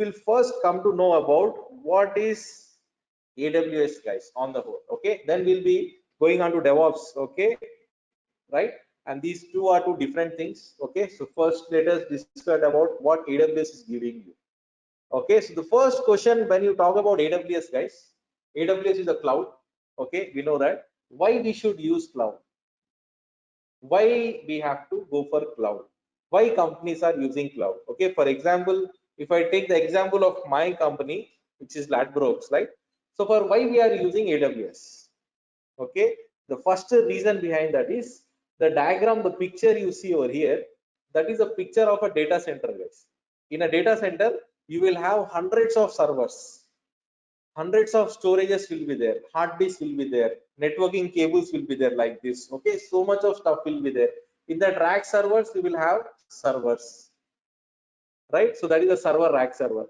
will first come to know about what is AWS, guys, on the whole. Okay, then we'll be going on to DevOps. Okay, right? And these two are two different things. Okay, so first let us discuss about what AWS is giving you. Okay, so the first question when you talk about AWS, guys, AWS is a cloud. Okay, we know that. Why we should use cloud? Why we have to go for cloud? Why companies are using cloud? Okay, for example, if I take the example of my company, which is Ladbrokes, right? So for why we are using AWS? Okay, the first reason behind that is the diagram, the picture you see over here, that is a picture of a data center, guys. In a data center, you will have hundreds of servers, hundreds of storages will be there, hard disk will be there, networking cables will be there like this. Okay, so much of stuff will be there. In that rack servers, you will have servers, right? So that is a server rack server,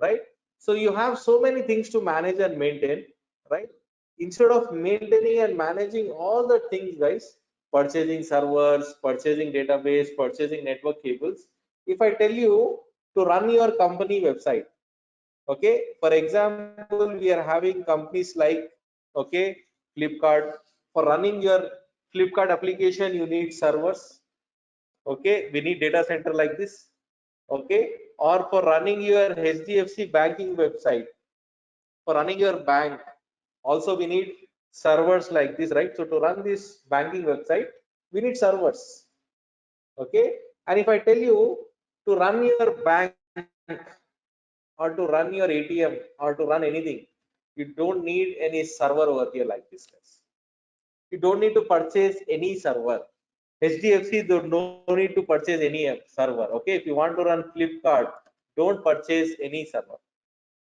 right? So you have so many things to manage and maintain, right? Instead of maintaining and managing all the things, guys, purchasing servers, purchasing database, purchasing network cables, if I tell you to run your company website, okay, for example, we are having companies like, okay, Flipkart. For running your Flipkart application, you need servers. Okay, we need data center like this. Okay, or for running your HDFC banking website, for running your bank, also we need servers like this, right? So to run this banking website, we need servers. Okay, and if I tell you to run your bank or to run your ATM or to run anything, you don't need any server over here like this, guys. You don't need to purchase any server. HDFC no need to purchase any server. Okay, if you want to run Flipkart, don't purchase any server.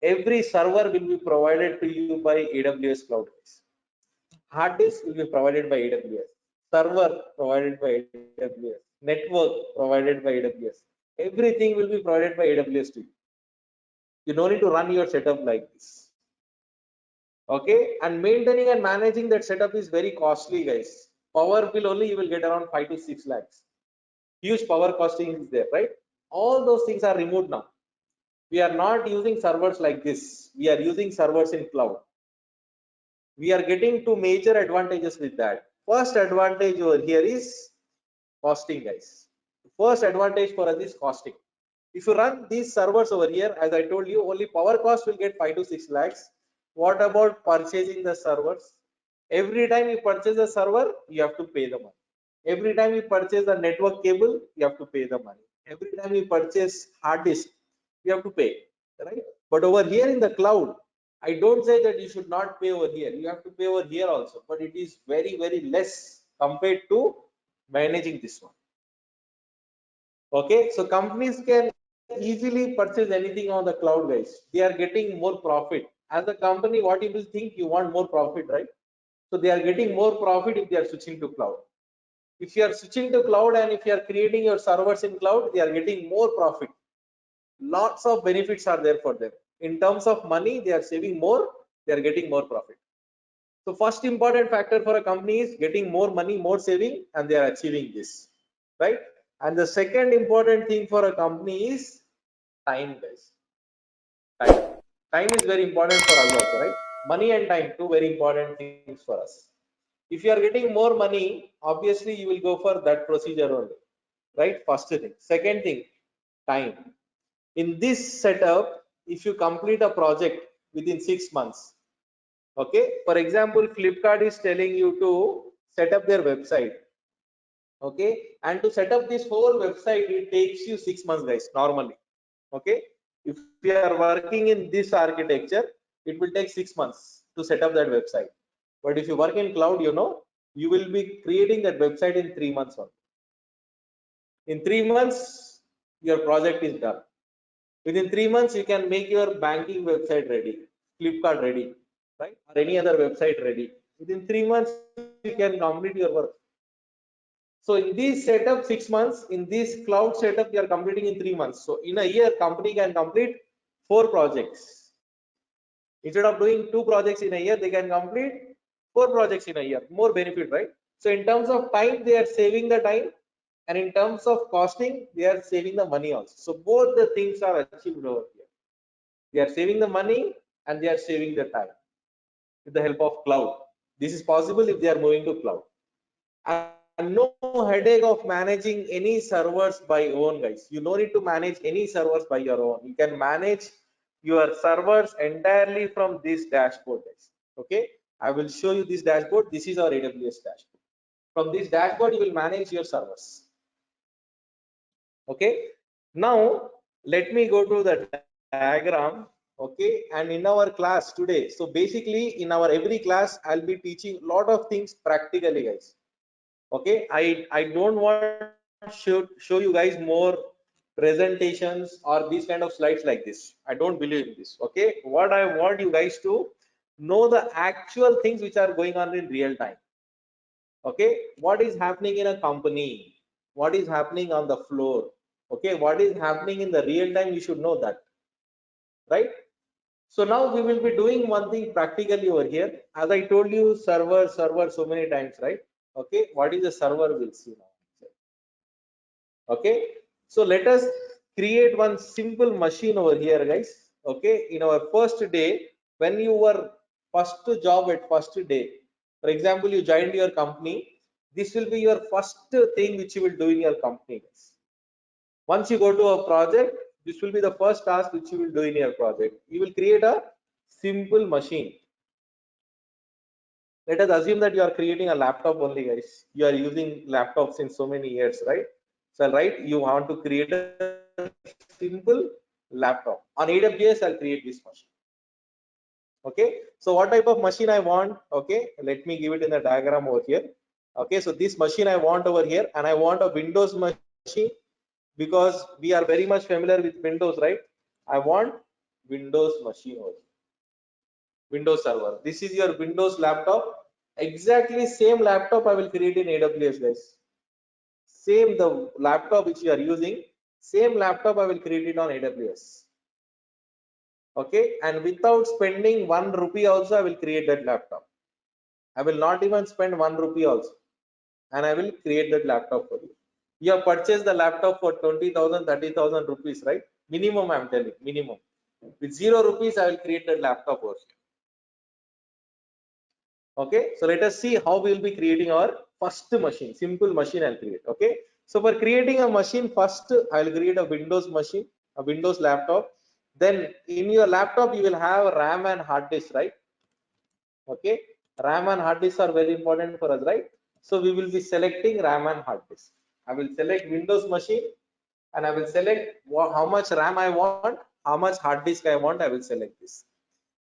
Every server will be provided to you by AWS cloud, guys. Hard disk will be provided by AWS, server provided by AWS, network provided by AWS. Everything will be provided by AWS to you. You don't need to run your setup like this. Okay, and maintaining and managing that setup is very costly, guys. Power bill only you will get around 5 to 6 lakhs. Huge power costing is there, right? All those things are removed now. We are not using servers like this. We are using servers in cloud. We are getting two major advantages with that. First advantage over here is costing, guys. First advantage for us is costing. If you run these servers over here, as I told you, only power cost will get 5 to 6 lakhs. What about purchasing the servers? Every time you purchase a server, you have to pay the money. Every time you purchase a network cable, you have to pay the money. Every time you purchase hard disk, you have to pay, right? But over here in the cloud, I don't say that you should not pay over here. You have to pay over here also, but it is very, very less compared to managing this one. Okay, so companies can easily purchase anything on the cloud, guys. They are getting more profit. As a company, what you will think, you want more profit, right? So they are getting more profit if they are switching to cloud. If you are switching to cloud and if you are creating your servers in cloud, they are getting more profit. Lots of benefits are there for them. In terms of money, they are saving more, they are getting more profit. So first important factor for a company is getting more money, more saving, and they are achieving this, right? And the second important thing for a company is time, guys. Time. Time is very important for us also, right? Money and time, two very important things for us. If you are getting more money, obviously you will go for that procedure only, right? First thing. Second thing, time. In this setup, if you complete a project within 6 months, okay, for example, Flipkart is telling you to set up their website, okay, and to set up this whole website, it takes you 6 months, guys, normally. Okay, if you are working in this architecture, it will take 6 months to set up that website. But if you work in cloud, you will be creating that website in 3 months only. In 3 months, your project is done. Within 3 months, you can make your banking website ready, Flipkart ready, right, or any other website ready. Within 3 months, you can complete your work. So in this setup, 6 months, in this cloud setup, you are completing in 3 months. So in a year, company can complete 4 projects. Instead of doing 2 projects in a year, they can complete 4 projects in a year. More benefit, right? So in terms of time, they are saving the time, and in terms of costing, they are saving the money also. So both the things are achieved over here. They are saving the money and they are saving the time with the help of cloud. This is possible if they are moving to cloud. And no headache of managing any servers by own, guys. You don't need to manage any servers by your own. You can manage your servers entirely from this dashboard, guys. Okay, I will show you this dashboard. This is our AWS dashboard. From this dashboard, you will manage your servers. Okay, now let me go to the diagram. Okay, and in our class today, so basically in our every class I'll be teaching a lot of things practically, guys. Okay, I don't want show you guys more presentations or these kind of slides like this. I don't believe in this. Okay, what I want you guys to know the actual things which are going on in real time. Okay, what is happening in a company, what is happening on the floor. Okay, what is happening in the real time, you should know that, right? So now we will be doing one thing practically over here. As I told you, server so many times, right? Okay, what is a server, we'll see now. Okay, so let us create one simple machine over here, guys. Okay, in our first day, when you were first job at first day, for example, you joined your company, this will be your first thing which you will do in your company, guys. Once you go to a project, this will be the first task which you will do in your project. You will create a simple machine. Let us assume that you are creating a laptop only, guys. You are using laptops in so many years, right? So right, you want to create a simple laptop on AWS. I'll create this machine. Okay, so what type of machine I want? Okay, let me give it in the diagram over here. Okay, so this machine I want over here, and I want a Windows machine because we are very much familiar with Windows, right? I want Windows machine over here. Windows server. This is your Windows laptop. Exactly same laptop I will create in AWS, guys. Same the laptop which you are using, same laptop I will create it on AWS. Okay, and without spending 1 rupee also I will create that laptop. I will not even spend 1 rupee also, and I will create that laptop for you. You have purchased the laptop for 20,000, 30,000 rupees, right? Minimum, I'm telling, minimum. With 0 rupees, I will create that laptop for you. Okay, so let us see how we will be creating our first machine. Simple machine I'll create. Okay, so for creating a machine, first I'll create a Windows machine, a Windows laptop. Then in your laptop you will have RAM and hard disk, right? Okay, RAM and hard disk are very important for us, right? So we will be selecting RAM and hard disk. I will select Windows machine, and I will select how much RAM I want, how much hard disk I want. I will select this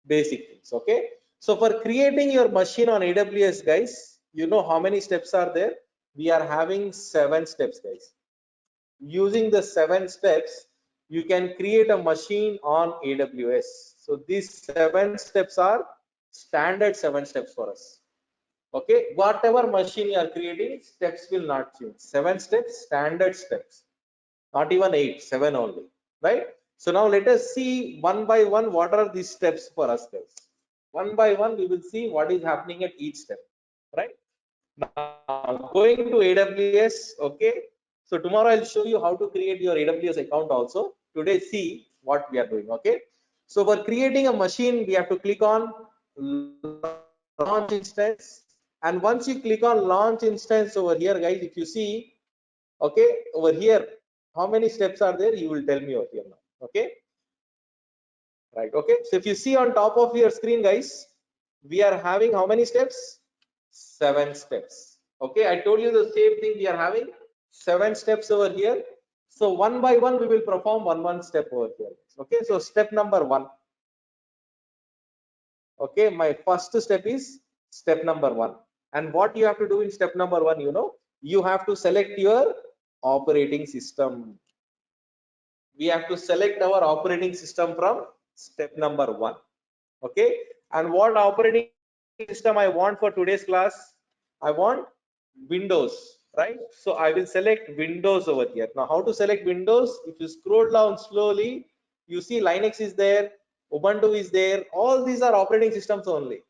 basic things. Okay, so for creating your machine on AWS, guys, you know how many steps are there? We are having 7 steps, guys. Using the 7 steps, you can create a machine on AWS. So these 7 steps are standard 7 steps for us. Okay, whatever machine you are creating, steps will not change. 7 steps, standard steps, not even 8, 7 only, right? So now let us see one by one what are these steps for us, guys. One by one we will see what is happening at each step, right? Now going to AWS. Okay, so tomorrow I'll show you how to create your AWS account also. Today see what we are doing. Okay, so for creating a machine we have to click on launch instance, and once you click on launch instance over here, guys, if you see, okay, over here how many steps are there, you will tell me over here now. Okay, right. Okay, so if you see on top of your screen, guys, we are having how many steps? 7 steps. Okay, I told you the same thing, we are having 7 steps over here. So one by one we will perform one step over here. Okay, so step number 1. Okay, my first step is step number 1. And what you have to do in step number 1, you know, you have to select your operating system. We have to select our operating system from step number 1. Okay, and what operating system I want for today's class? I want Windows, right? So I will select Windows over here. Now how to select Windows? If you scroll down slowly, you see Linux is there, Ubuntu is there, all these are operating systems only,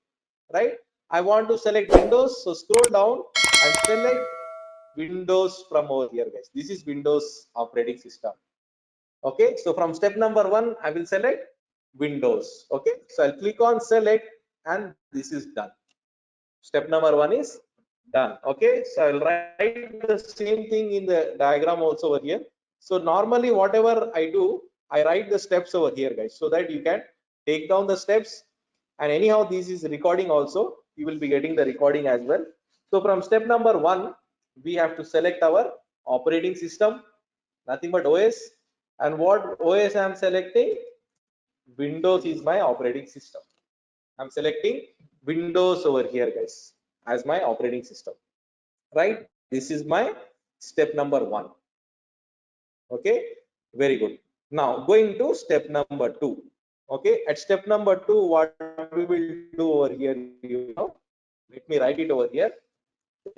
right? I want to select Windows, so scroll down and select Windows from over here, guys. This is Windows operating system. Okay, so from step number 1 I will select Windows. Okay, so I'll click on select and this is done. Step number 1 is done. Okay, so I'll write the same thing in the diagram also over here. So normally whatever I do, I write the steps over here, guys, so that you can take down the steps. And anyhow, this is recording also. You will be getting the recording as well. So from step number 1, we have to select our operating system, nothing but OS. And what OS I am selecting? Windows is my operating system. I'm selecting Windows over here, guys, as my operating system. Right? This is my step number 1. Okay, very good. Now going to step number 2. Okay, at step number 2, what we will do over here, let me write it over here.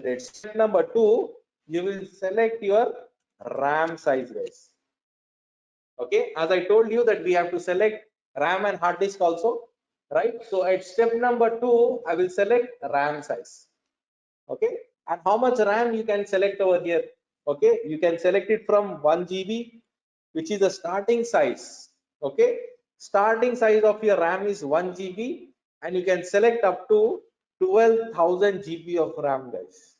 At step number 2, you will select your RAM size, guys. Okay, as I told you that we have to select RAM and hard disk also, right? So at step number 2, I will select RAM size. Okay, and how much RAM you can select over here? Okay, you can select it from 1 GB, which is the starting size. Okay, starting size of your RAM is 1 GB, and you can select up to 12,000 GB of RAM, guys.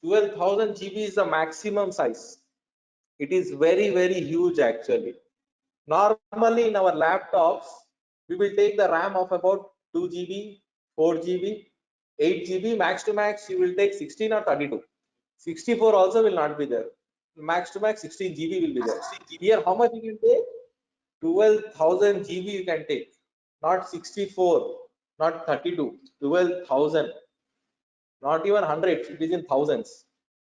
12,000 GB is the maximum size. It is very, very huge actually. Normally in our laptops, we will take the RAM of about 2 GB, 4 GB, 8 GB, max to max you will take 16 or 32. 64 also will not be there. Max to max 16 GB will be there. Here how much you can take? 12,000 GB you can take. Not 64, not 32, 12,000. Not even hundreds, it is in thousands.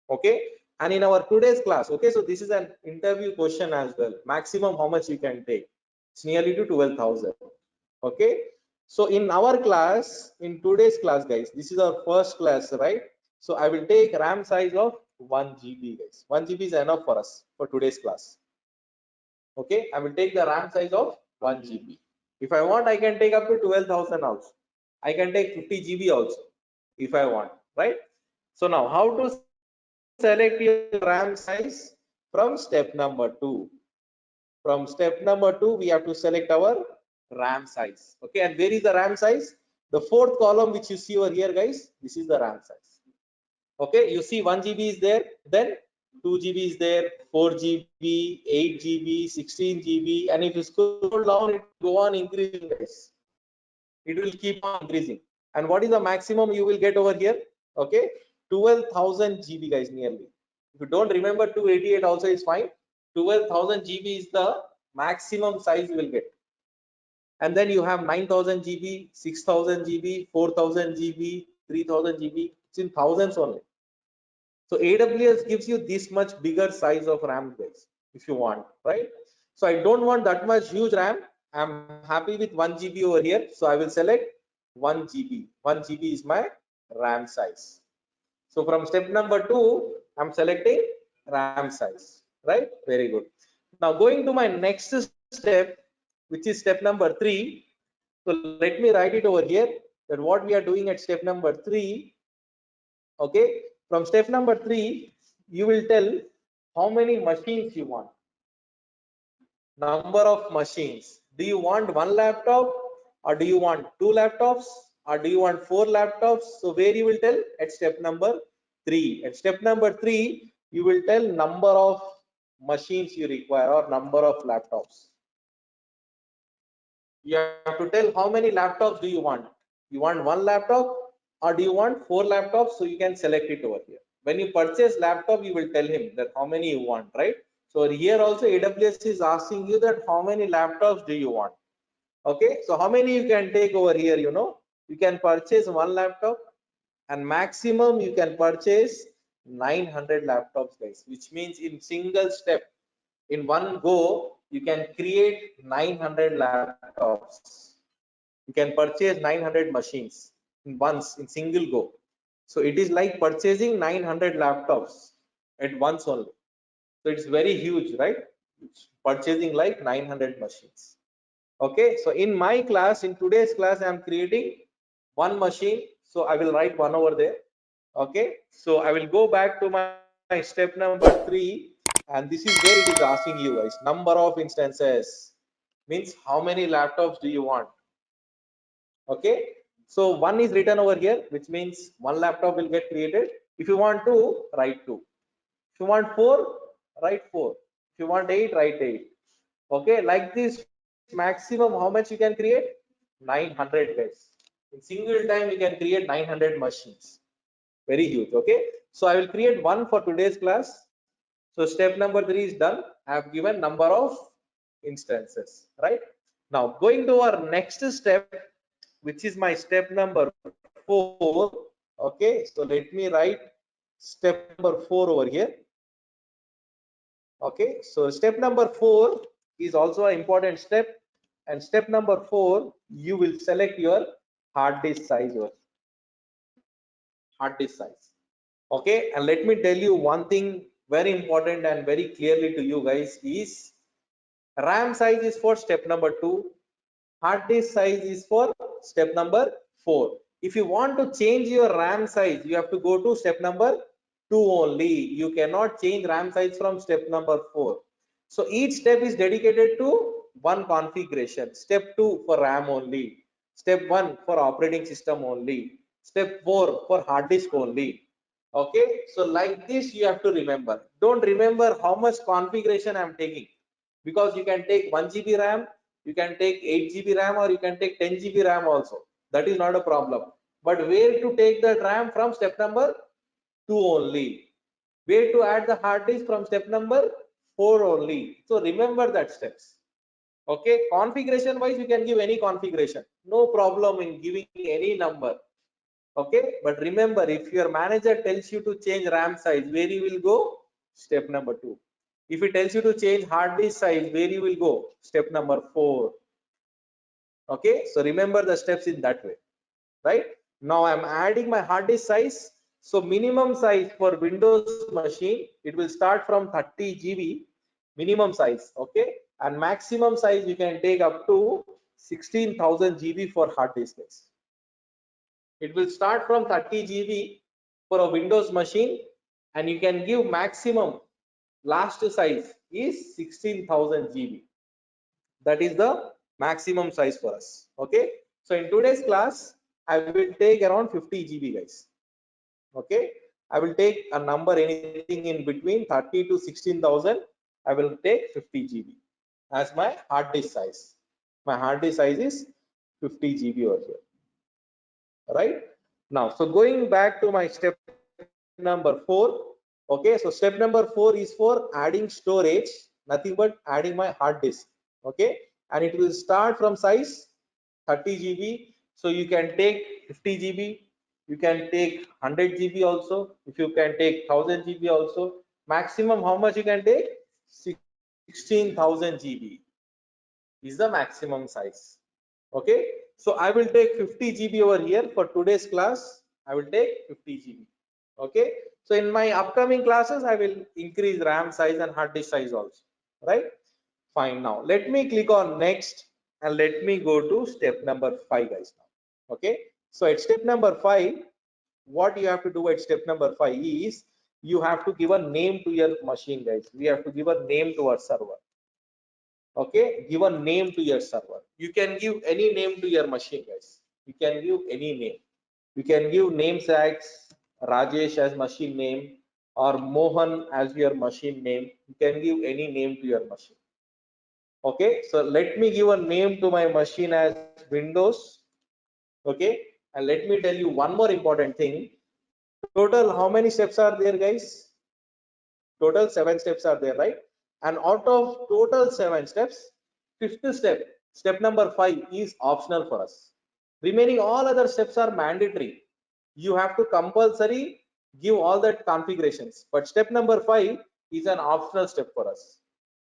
Okay, and in our today's class, okay, so this is an interview question as well. Maximum how much you can take? It's nearly to 12,000. Okay, so in our class, in today's class, guys, this is our first class, right? So I will take RAM size of 1 GB, guys. 1 GB is enough for us for today's class. Okay, I will take the RAM size of 1 GB. If I want, I can take up to 12,000 also. I can take 50 GB also if I want, right? So now how to select your RAM size from step number 2? From step number 2, we have to select our RAM size. Okay, and where is the RAM size? The fourth column which you see over here, guys, this is the RAM size. Okay, you see 1 GB is there, then 2 GB is there, 4 GB, 8 GB, 16 GB, and if you scroll down, it will go on increasing, guys. It will keep on increasing. And what is the maximum you will get over here? Okay, 12,000 GB, guys, nearly. If you don't remember, 288 also is fine. 12,000 GB is the maximum size you will get. And then you have 9,000 GB, 6,000 GB, 4,000 GB, 3,000 GB. It's in thousands only. So AWS gives you this much bigger size of RAM, guys, if you want, right? So I don't want that much huge RAM. I'm happy with 1 GB over here. So I will select 1 GB. 1 GB is my RAM size. So from step number 2, I'm selecting RAM size, right? Very good. Now going to my next step, which is step number 3. So let me write it over here that what we are doing at step number 3. Okay, from step number 3, you will tell how many machines you want. Number of machines. Do you want one laptop, or do you want two laptops, or do you want four laptops? So where you will tell? At step number 3. At step number 3, you will tell number of machines you require or number of laptops. You have to tell how many laptops do you want. You want one laptop, or do you want four laptops? So you can select it over here. When you purchase laptop, you will tell him that how many you want, right? So here also AWS is asking you that how many laptops do you want. Okay, so how many you can take over here? You can purchase one laptop, and maximum you can purchase 900 laptops, guys, which means in single step, in one go, you can create 900 laptops. You can purchase 900 machines in once, in single go. So it is like purchasing 900 laptops at once only. So it's very huge, right? It's purchasing like 900 machines. Okay, so in my class, in today's class, I'm creating one machine. So I will write one over there. Okay, so I will go back to my step number 3, and this is where it is asking you, guys, number of instances. means how many laptops do you want? Okay, so one is written over here, which means one laptop will get created. If you want two, write two. If you want four, write four. If you want eight, write eight. Okay, like this, maximum how much you can create? 900 guys. In single time you can create 900 machines. Very huge. Okay, so I will create one for today's class. So step number 3 is done. I have given number of instances, right? Now going to our next step, which is my step number 4. Okay, so let me write step number 4 over here. Okay, so step number 4 is also an important step. And step number 4, you will select your hard disk size. Your hard disk size. Okay, and let me tell you one thing very important and very clearly to you guys is RAM size is for step number 2. Hard disk size is for step number 4. If you want to change your RAM size, you have to go to step number 2 only. You cannot change RAM size from step number 4. So each step is dedicated to one configuration. Step 2 for RAM only. Step 1 for operating system only. Step 4 for hard disk only. Okay, so like this you have to remember. Don't remember how much configuration I am taking, because you can take 1 GB RAM, you can take 8 GB RAM, or you can take 10 GB RAM also. That is not a problem. But where to take the RAM from step number 2 only. Where to add the hard disk from step number 4 only. So remember that steps. Okay, configuration wise you can give any configuration. No problem in giving any number. Okay, but remember, if your manager tells you to change RAM size, where you will go? Step number 2. If he tells you to change hard disk size, where you will go? Step number 4. Okay, so remember the steps in that way, right? Now I'm adding my hard disk size. So minimum size for Windows machine, it will start from 30 GB minimum size. Okay, and maximum size you can take up to 16,000 GB for hard disk size. It will start from 30 GB for a Windows machine, and you can give maximum last size is 16,000 GB. That is the maximum size for us. Okay, so in today's class I will take around 50 GB guys. Okay, I will take a number anything in between 30 to 16,000. I will take 50 GB as my hard disk size. My hard disk size is 50 GB over here, right? Now, so going back to my step number 4. Okay, so step number 4 is for adding storage, nothing but adding my hard disk. Okay, and it will start from size 30 GB. So you can take 50 GB, you can take 100 GB also, if you can take 1000 GB also. Maximum how much you can take? 16,000 GB is the maximum size. Okay, so I will take 50 GB over here for today's class. I will take 50 GB. Okay, so in my upcoming classes I will increase RAM size and hard disk size also, right? Fine. Now let me click on next and let me go to step number 5 guys now. Okay, so at step number 5, what you have to do at step number 5 is you have to give a name to your machine guys. We have to give a name to our server. Okay, give a name to your server. You can give any name to your machine guys. You can give any name. You can give names as Rajesh as machine name, or Mohan as your machine name. You can give any name to your machine. Okay, so let me give a name to my machine as Windows. Okay, and let me tell you one more important thing. Total how many steps are there guys? Total 7 steps are there, right? And out of total 7 steps, fifth step, step number 5 is optional for us. Remaining all other steps are mandatory. You have to compulsory give all that configurations, but step number 5 is an optional step for us.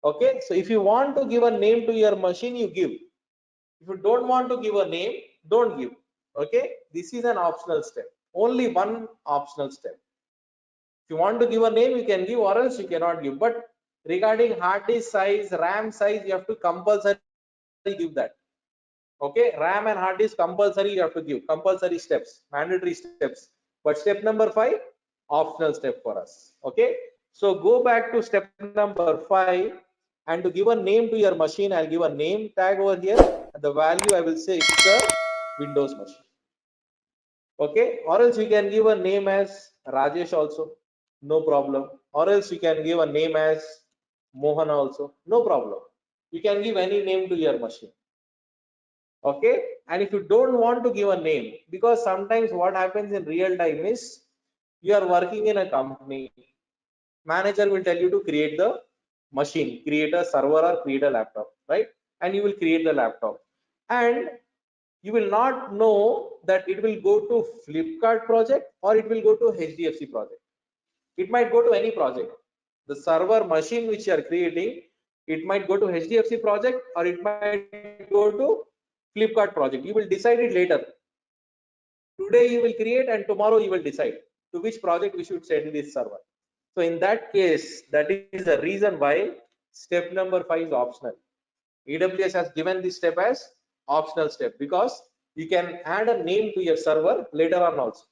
Okay, so if you want to give a name to your machine, you give. If you don't want to give a name, don't give. Okay, this is an optional step, only one optional step. If you want to give a name, you can give, or else you cannot give. But regarding hard disk size, RAM size, you have to compulsory give that. Okay, RAM and hard disk compulsory you have to give, compulsory steps, mandatory steps. But step number 5, optional step for us. Okay, so go back to step number 5. And to give a name to your machine, I'll give a name tag over here. And the value I will say it's a Windows machine. Okay, or else you can give a name as Rajesh also, no problem. Or else you can give a name as Mohan also, no problem. You can give any name to your machine. Okay, and if you don't want to give a name, because sometimes what happens in real time is you are working in a company, manager will tell you to create the machine, create a server or create a laptop, right? And you will create the laptop, and you will not know that it will go to Flipkart project or it will go to HDFC project. It might go to any project. The server machine which you are creating, it might go to HDFC project or it might go to Flipkart project. You will decide it later. Today you will create and tomorrow you will decide to which project we should send this server. So in that case, that is the reason why step number 5 is optional. AWS has given this step as optional step because you can add a name to your server later on also.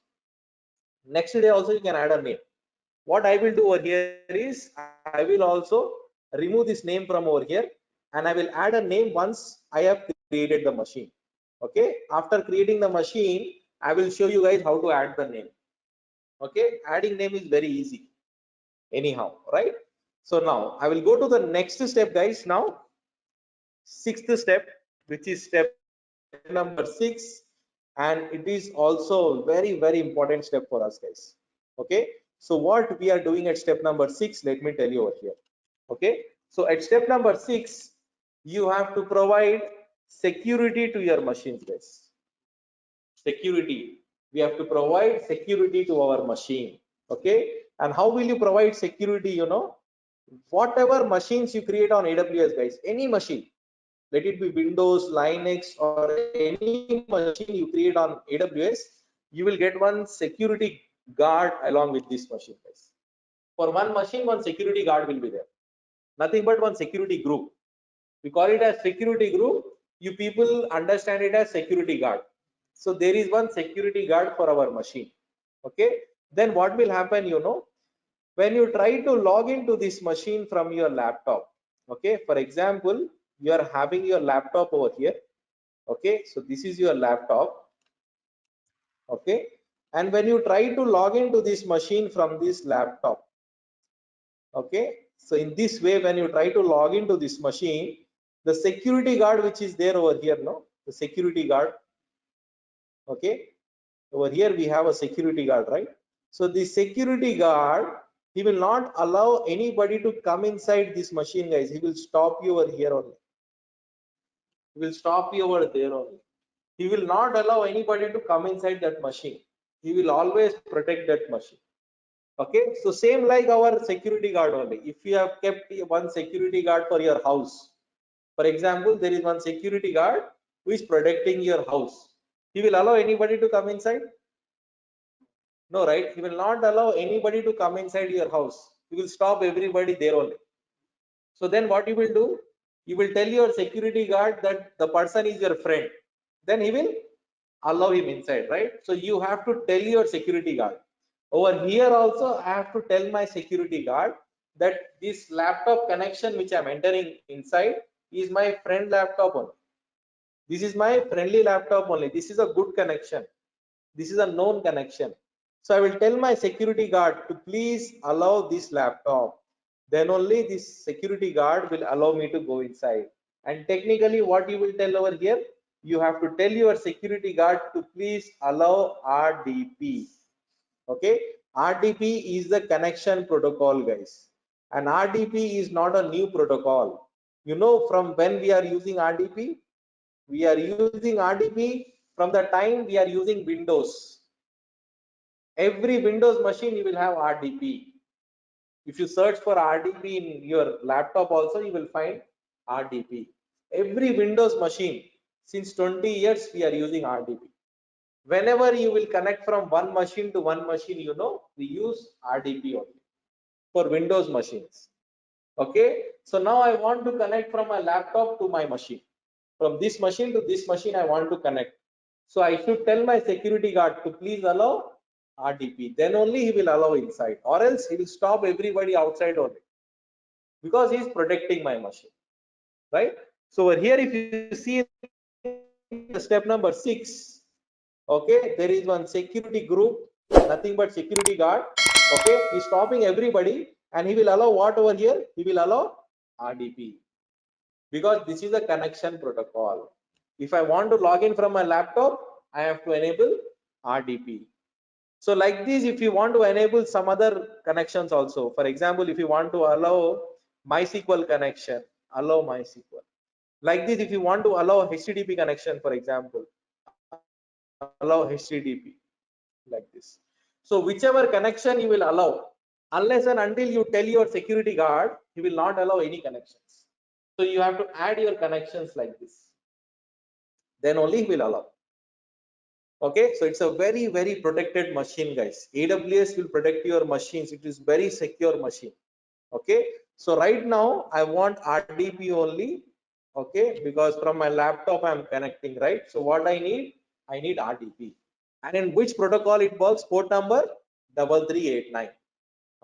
Next day also you can add a name. What I will do over here is I will also remove this name from over here and I will add a name once I have created the machine. Okay, after creating the machine, I will show you guys how to add the name. Okay, adding name is very easy anyhow, right? So now I will go to the next step, guys. Now, sixth step, which is step number 6, and it is also very important step for us, guys. Okay, so what we are doing at step number 6, let me tell you over here. Okay, so at step number 6, you have to provide security to your machines, guys. Security, we have to provide security to our machine. Okay, and how will you provide security? Whatever machines you create on AWS, guys, any machine, let it be Windows, Linux, or any machine you create on AWS, you will get one security guard along with this machine, guys. For one machine, one security guard will be there. Nothing but one security group. We call it as security group. You people understand it as security guard. So there is one security guard for our machine. Okay. Then what will happen? When you try to log into this machine from your laptop. Okay. For example, you are having your laptop over here. Okay. So this is your laptop. Okay. And when you try to log into this machine from this laptop. Okay. So in this way, when you try to log into this machine, the security guard which is there over here, the security guard. Okay, over here we have a security guard, right? So the security guard, he will not allow anybody to come inside this machine, guys. He will stop you over here only. He will stop you over there only. He will not allow anybody to come inside that machine. He will always protect that machine. Okay, so same like our security guard only. If you have kept one security guard for your house, for example, there is one security guard who is protecting your house. He will allow anybody to come inside? No, right? He will not allow anybody to come inside your house. He will stop everybody there only. So then what you will do? You will tell your security guard that the person is your friend. Then he will allow him inside, right? So you have to tell your security guard. Over here also, I have to tell my security guard that this laptop connection which I'm entering inside is my friend laptop only. This is my friendly laptop only. This is a good connection. This is a known connection. So I will tell my security guard to please allow this laptop. Then only this security guard will allow me to go inside. And technically what you will tell over here, you have to tell your security guard to please allow RDP. Okay, RDP is the connection protocol, guys, and RDP is not a new protocol. From when we are using RDP? We are using RDP from the time we are using Windows. Every Windows machine you will have RDP. If you search for RDP in your laptop also, you will find RDP. Every Windows machine since 20 years we are using RDP. Whenever you will connect from one machine to one machine, we use RDP only for Windows machines. Okay, so now I want to connect from my laptop to my machine. From this machine to this machine I want to connect. So I should tell my security guard to please allow RDP. Then only he will allow inside, or else he will stop everybody outside only. because he is protecting my machine, right? So over here, if you see in the step number 6, okay, there is one security group, nothing but security guard. Okay, he's stopping everybody, and he will allow what over here? He will allow RDP, because this is a connection protocol. If I want to log in from my laptop, I have to enable RDP. So like this, if you want to enable some other connections also, for example, if you want to allow MySQL connection, allow MySQL. Like this, if you want to allow HTTP connection, for example, allow HTTP, like this. So whichever connection you will allow, unless and until you tell your security guard, he will not allow any connections. So you have to add your connections like this. Then only he will allow. Okay, so it's a very, very protected machine, guys. AWS will protect your machines. It is very secure machine. Okay, so right now I want RDP only. Okay, because from my laptop I'm connecting, right? So what I need RDP. And in which protocol it works? Port number 3389.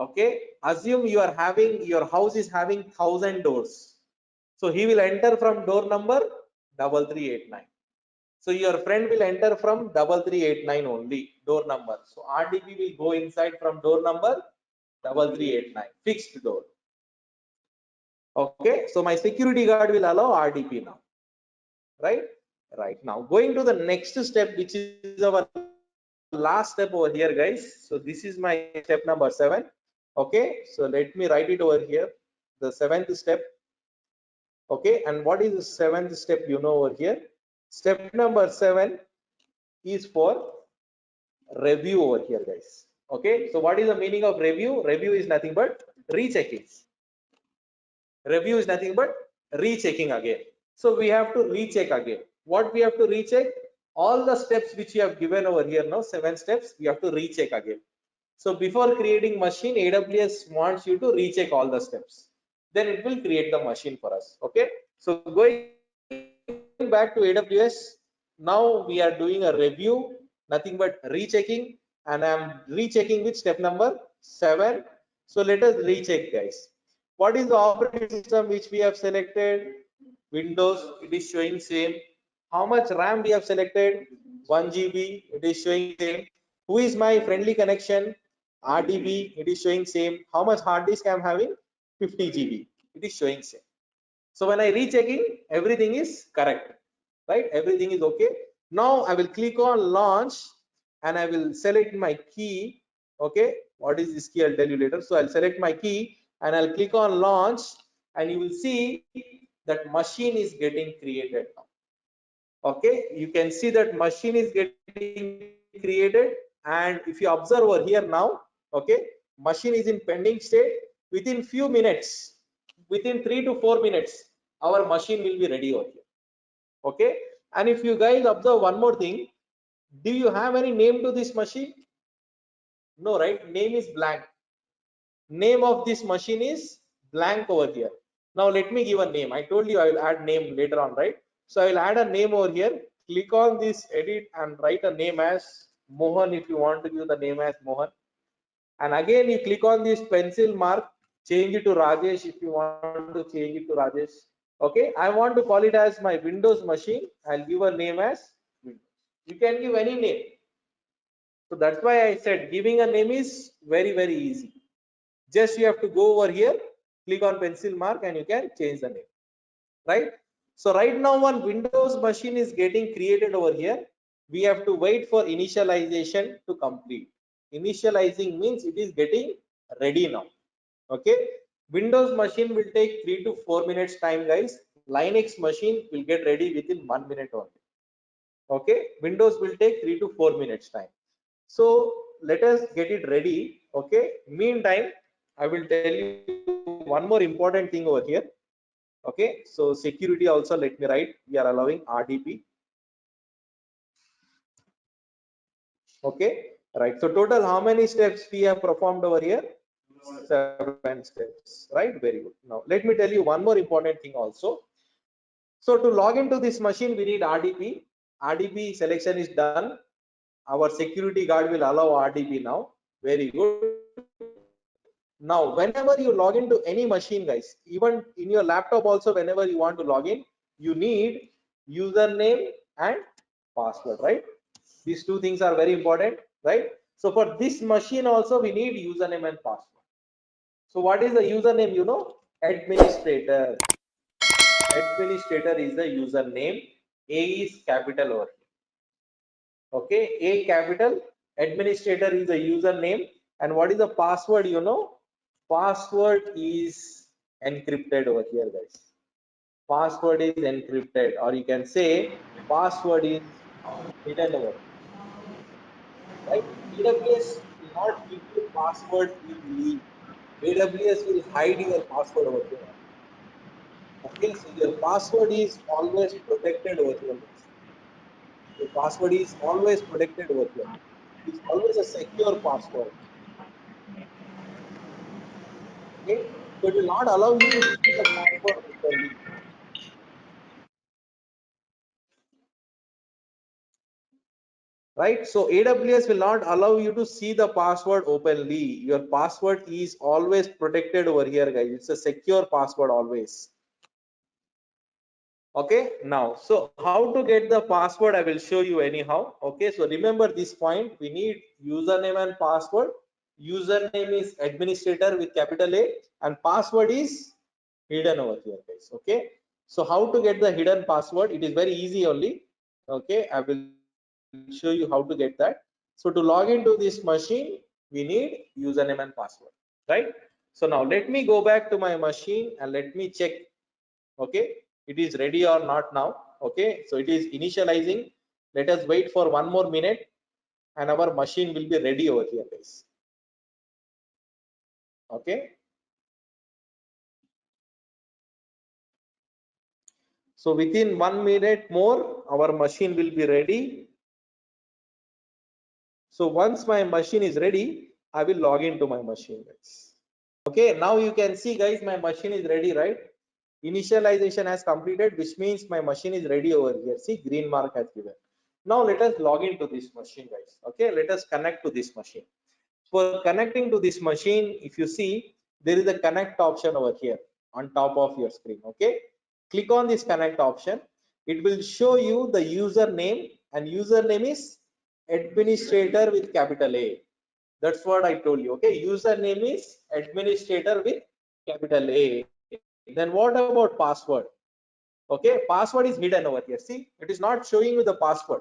Okay, assume your house is having 1,000 doors. So he will enter from door number 3389. So your friend will enter from 3389 only, door number. So RDP will go inside from door number 3389, fixed door. Okay, so my security guard will allow RDP now, right? Right now, going to the next step, which is our last step over here, guys. So this is my step number 7. Okay, so let me write it over here. The 7th step. Okay, and what is the 7th step? You know over here. Step number 7 is for review over here, guys. Okay, so what is the meaning of review? Review is nothing but rechecking. Review is nothing but rechecking again. So we have to recheck again. What we have to recheck? All the steps which you have given over here now, 7 steps, we have to recheck again. So before creating machine, AWS wants you to recheck all the steps. Then it will create the machine for us. Okay. So going back to AWS, now we are doing a review, nothing but rechecking, and I'm rechecking with step number 7. So let us recheck, guys. What is the operating system which we have selected? Windows, it is showing same. How much RAM we have selected? 1 GB, it is showing same. Who is my friendly connection? RDB, it is showing same. How much hard disk I am having? 50 GB, it is showing same. So when I rechecking, everything is correct, right? Everything is okay. Now I will click on launch and I will select my key. Okay, what is this key? I'll tell you later. So I'll select my key and I'll click on launch, and you will see that machine is getting created now. Okay, you can see that machine is getting created, and if you observe over here now, okay, machine is in pending state. Within few minutes, within 3 to 4 minutes, our machine will be ready over here. Okay, and if you guys observe one more thing, do you have any name to this machine? No, right? Name is blank. Name of this machine is blank over here. Now let me give a name. I told you I will add name later on, right? So I will add a name over here. Click on this edit and write a name as Mohan if you want to give the name as Mohan. And again you click on this pencil mark, change it to Rajesh if you want to change it to Rajesh. Okay, I want to call it as my Windows machine. I'll give a name as Windows. You can give any name. So that's why I said giving a name is very, very easy. Just you have to go over here, click on pencil mark, and you can change the name, right? So right now one Windows machine is getting created over here. We have to wait for initialization to complete. Initializing means it is getting ready now. Okay, Windows machine will take 3 to 4 minutes time, guys. Linux machine will get ready within 1 minute only. Okay, Windows will take 3 to 4 minutes time. So let us get it ready. Okay, meantime I will tell you one more important thing over here. Okay, so security also, let me write, we are allowing RDP. Okay, right, so total how many steps we have performed over here? 7 steps, right? Very good. Now let me tell you one more important thing also. So to log into this machine we need RDP. RDP selection is done. Our security guard will allow RDP now. Very good. Now, whenever you log into any machine, guys, even in your laptop also, whenever you want to log in, you need username and password, right? These two things are very important, right? So for this machine also, we need username and password. So what is the username? You know, administrator. Administrator is the username. A is capital over here. Okay, A capital. Administrator is the username. And what is the password? You know, password is encrypted over here, guys. Password is encrypted, or you can say password is hidden over here, right? AWS will not give you password easily. AWS will hide your password over here. Okay, so your password is always protected over here, guys. Your password is always protected over here. It is always a secure password. Okay, so it will not allow you to see the password openly. Right, so AWS will not allow you to see the password openly. Your password is always protected over here, guys. It's a secure password always. Okay, now so how to get the password, I will show you anyhow. Okay, so remember this point, we need username and password. Username is administrator with capital A and password is hidden over here, guys. Okay, so how to get the hidden password? It is very easy only. Okay, I will show you how to get that. So to log into this machine, we need username and password, right? So now let me go back to my machine and let me check. Okay, it is ready or not now. Okay, so it is initializing. Let us wait for 1 more minute and our machine will be ready over here, guys. Okay, so within 1 minute more our machine will be ready. So once my machine is ready, I will log into my machine, guys. Okay, now you can see, guys, my machine is ready, right? Initialization has completed, which means my machine is ready over here. See, green mark has given. Now let us log into this machine, guys. Okay, let us connect to this machine. For connecting to this machine, if you see, there is a connect option over here on top of your screen. Okay, click on this connect option. It will show you the username, and username is administrator with capital A. That's what I told you. Okay, username is administrator with capital A. Then what about password? Okay, password is hidden over here. See, it is not showing you the password.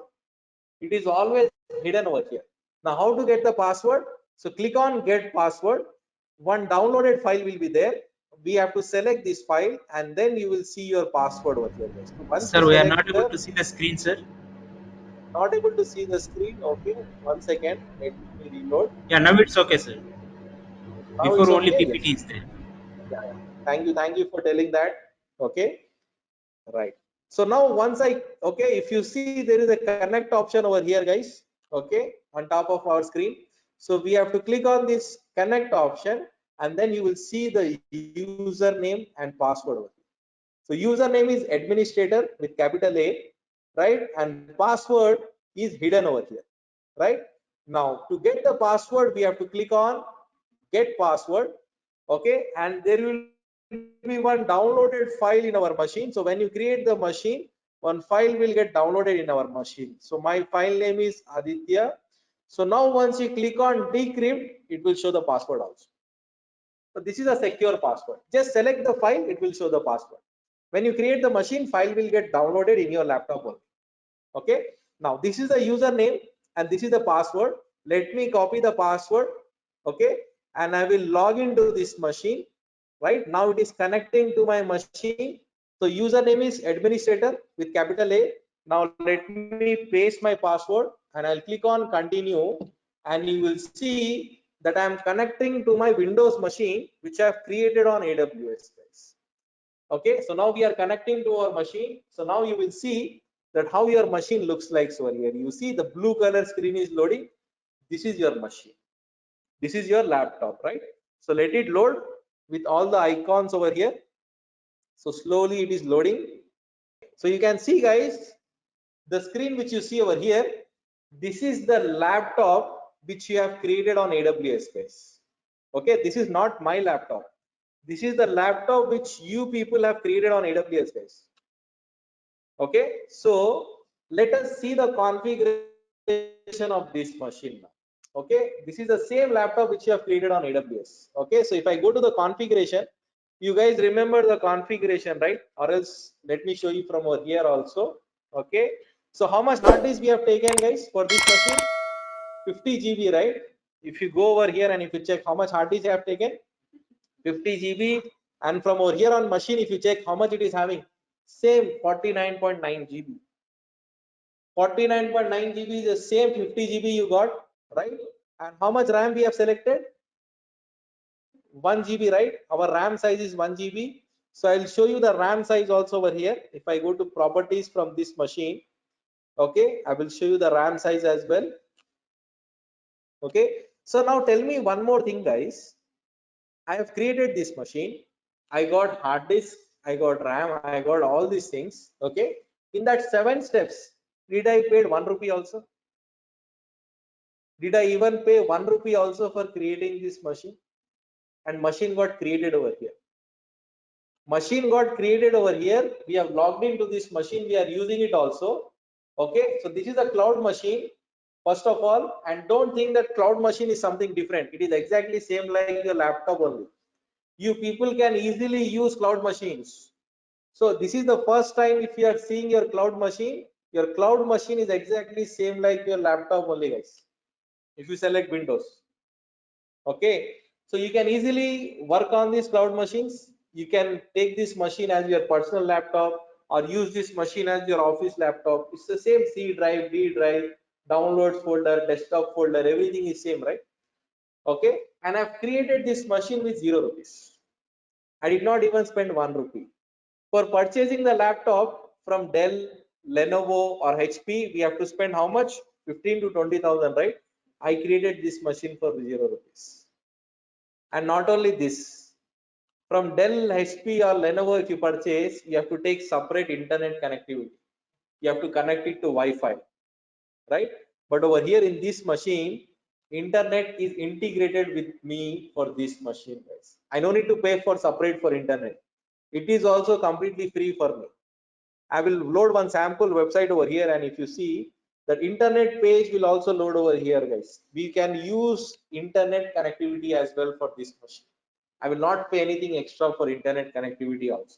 It is always hidden over here. Now how to get the password? So click on get password. One downloaded file will be there. We have to select this file and then you will see your password over here, guys. So once you Sir, we are select not able the, to see the screen, sir. not able to see the screen. Okay, 1 second, let me reload. Yeah, now it's okay, sir. Now Before it's only okay. PPT Yes, is there. yeah. Thank you for telling that. Okay, right. So now once I, okay, if you see there is a connect option over here, guys. Okay, on top of our screen. So we have to click on this connect option and then you will see the username and password over here. So username is administrator with capital A, right? And password is hidden over here, right? Now to get the password, we have to click on get password. Okay, and there will be one downloaded file in our machine. So when you create the machine, one file will get downloaded in our machine. So my file name is Aditya. So now once you click on decrypt, it will show the password also. So this is a secure password. Just select the file, it will show the password. When you create the machine, file will get downloaded in your laptop only. Okay, now this is the username and this is the password. Let me copy the password. Okay, and I will log into this machine. Right now it is connecting to my machine. So username is administrator with capital A. Now let me paste my password and I'll click on continue, and you will see that I am connecting to my Windows machine which I have created on AWS, guys. Okay, so now we are connecting to our machine. So now you will see that how your machine looks like over here. You see the blue color screen is loading. This is your machine, this is your laptop, right? So let it load with all the icons over here. So slowly it is loading. So you can see, guys, the screen which you see over here, this is the laptop which you have created on AWS, guys. Okay, this is not my laptop. This is the laptop which you people have created on AWS, guys. Okay, so let us see the configuration of this machine now. Okay, this is the same laptop which you have created on AWS. Okay, so if I go to the configuration, you guys remember the configuration, right? Or else let me show you from over here also. Okay, so how much hard disk we have taken, guys, for this machine? 50 GB, right? If you go over here and if you check how much hard disk I have taken, 50 GB, and from over here on machine, if you check how much it is having, same 49.9 GB. 49.9 GB is the same 50 GB you got, right? And how much RAM we have selected? 1 GB, right? Our RAM size is 1 GB. So I'll show you the RAM size also over here. If I go to properties from this machine, okay, I will show you the RAM size as well. Okay, so now tell me one more thing, guys. I have created this machine. I got hard disk, I got RAM, I got all these things. Okay, in that 7 steps, did I paid 1 rupee also? Did I even pay 1 rupee also for creating this machine? And machine got created over here. Machine got created over here. We have logged into this machine. We are using it also. Okay, so this is a cloud machine. First of all, and don't think that cloud machine is something different. It is exactly same like your laptop only. You people can easily use cloud machines. So this is the first time if you are seeing your cloud machine is exactly same like your laptop only, guys. If you select Windows. Okay, so you can easily work on these cloud machines. You can take this machine as your personal laptop or use this machine as your office laptop. It's the same C drive, D drive, downloads folder, desktop folder, everything is same, right? Okay, and I've created this machine with 0 rupees. I did not even spend 1 rupee. For purchasing the laptop from Dell, Lenovo or HP, we have to spend how much? 15 to 20,000, right? I created this machine for 0 rupees. And not only this, from Dell, HP or Lenovo, if you purchase, you have to take separate internet connectivity. You have to connect it to Wi-Fi, right? But over here in this machine, internet is integrated with me for this machine, guys. I don't need to pay for separate for internet. It is also completely free for me. I will load one sample website over here, and if you see that internet page will also load over here, guys. We can use internet connectivity as well for this machine. I will not pay anything extra for internet connectivity also.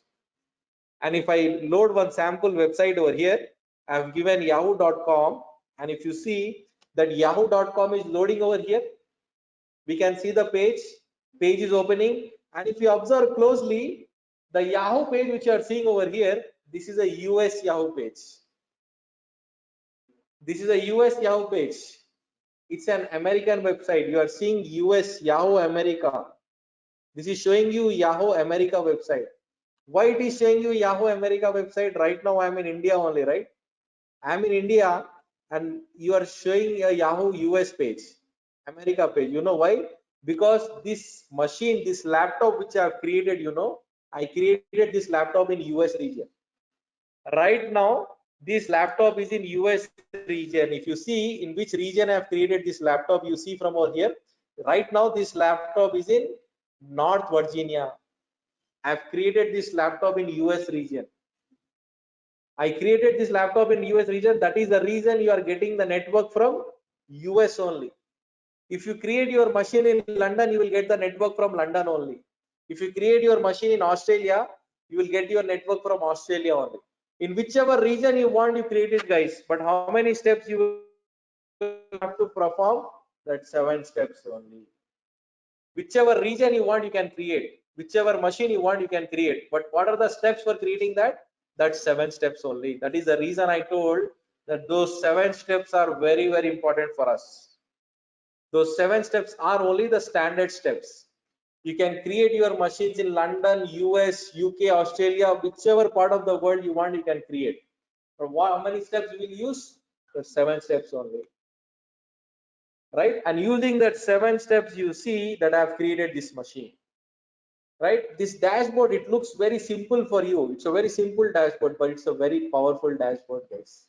And if I load one sample website over here, I have given yahoo.com, and if you see that yahoo.com is loading over here, we can see the page is opening, and if you observe closely, the Yahoo page which you are seeing over here, this is a US Yahoo page. This is a US Yahoo page. It's an American website. You are seeing US Yahoo America. This is showing you Yahoo America website. Why it is showing you Yahoo America website? Right now I'm in India only, right? I'm in India and you are showing a Yahoo US page, America page. You know why? Because this machine, this laptop which I have created, I created this laptop in US region. Right now, this laptop is in US region. If you see in which region I have created this laptop, you see from over here. Right now, this laptop is in North Virginia. I have created this laptop in US region. I created this laptop in US region. That is the reason you are getting the network from US only. If you create your machine in London, you will get the network from London only. If you create your machine in Australia, you will get your network from Australia only. In whichever region you want, you create it, guys. But how many steps you will have to perform? That 7 steps only. Whichever region you want, you can create. Whichever machine you want, you can create. But what are the steps for creating that? That's 7 steps only. That is the reason I told that those 7 steps are very, very important for us. Those 7 steps are only the standard steps. You can create your machines in London, US, UK, Australia, whichever part of the world you want, you can create. But how many steps you will use? The 7 steps only. Right? And using that 7 steps, you see that I have created this machine. Right? This dashboard, it looks very simple for you. It's a very simple dashboard, but it's a very powerful dashboard, guys.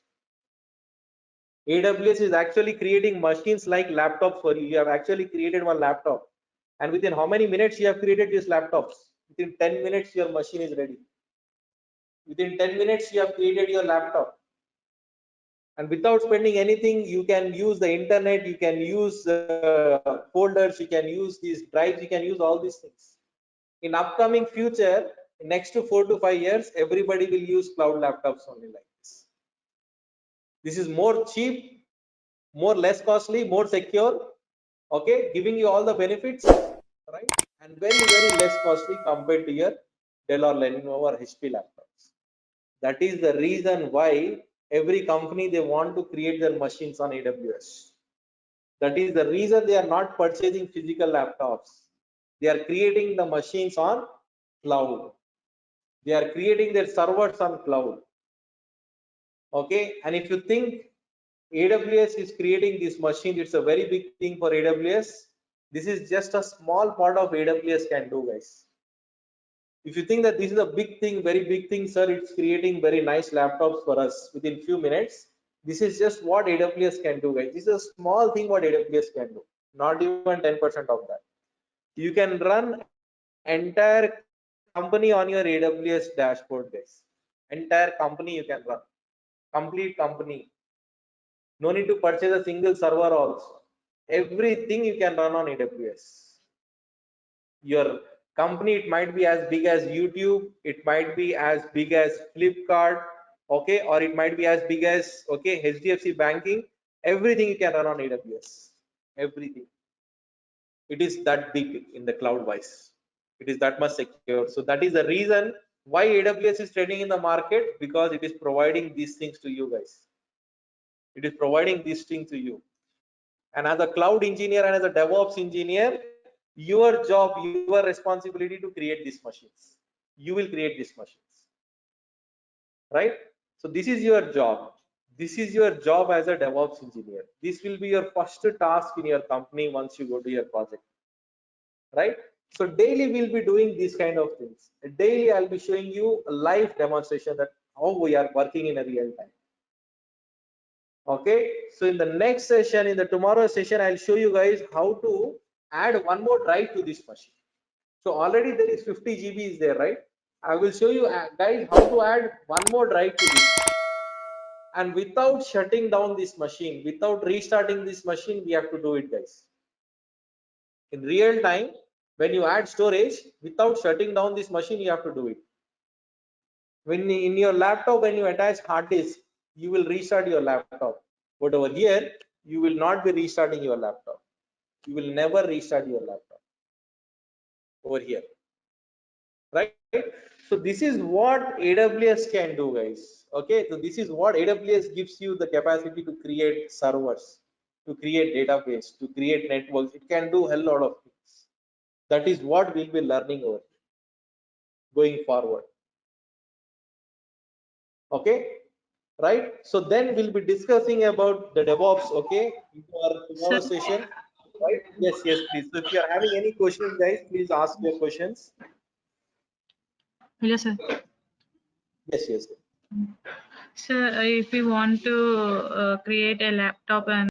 AWS is actually creating machines like laptops for you. You have actually created one laptop. And within how many minutes you have created these laptops? Within 10 minutes, your machine is ready. Within 10 minutes, you have created your laptop. And without spending anything, you can use the internet, you can use folders, you can use these drives, you can use all these things. In upcoming future, next to 4 to 5 years, everybody will use cloud laptops only like this. This is more cheap, more less costly, more secure, okay, giving you all the benefits, right? And very, very less costly compared to your Dell or Lenovo or HP laptops. That is the reason why every company, they want to create their machines on AWS. That is the reason they are not purchasing physical laptops. They are creating the machines on cloud. They are creating their servers on cloud. Okay, and if you think AWS is creating this machine, it's a very big thing for AWS. This is just a small part of AWS can do, guys. If you think that this is a big thing, very big thing, sir, it's creating very nice laptops for us within few minutes. This is just what AWS can do, guys. This is a small thing what AWS can do, not even 10% of that. You can run entire company on your AWS dashboard, guys. Entire company you can run, complete company. No need to purchase a single server also. Everything you can run on AWS. Your company, it might be as big as YouTube, it might be as big as Flipkart, okay, or it might be as big as, okay, HDFC banking. Everything you can run on AWS. Everything. It is that big in the cloud wise. It is that much secure. So that is the reason why AWS is trading in the market, because it is providing these things to you guys. It is providing these things to you. And as a cloud engineer and as a DevOps engineer, your job, your responsibility to create these machines. You will create these machines, right? So this is your job. This is your job as a DevOps engineer. This will be your first task in your company once you go to your project, right? So daily we'll be doing these kind of things. Daily I'll be showing you a live demonstration that how we are working in a real time. Okay, so in the next session, in the tomorrow session, I'll show you guys how to add one more drive to this machine. So already there is 50 GB is there, right? I will show you guys how to add one more drive to this, and without shutting down this machine, without restarting this machine, we have to do it, guys. In real time, when you add storage, without shutting down this machine, you have to do it. When in your laptop, when you attach hard disk, you will restart your laptop. But over here, you will not be restarting your laptop. You will never restart your laptop over here, right? So this is what AWS can do, guys. Okay, so this is what AWS gives you the capacity to create servers, to create database, to create networks. It can do a lot of things. That is what we'll be learning over going forward. Okay, right? So then we'll be discussing about the DevOps, okay, in our Sir, tomorrow session, right? Yes, yes, please. So if you are having any questions, guys, please ask your questions. hello, sir. Yes, yes. Sir, if we want to create a laptop and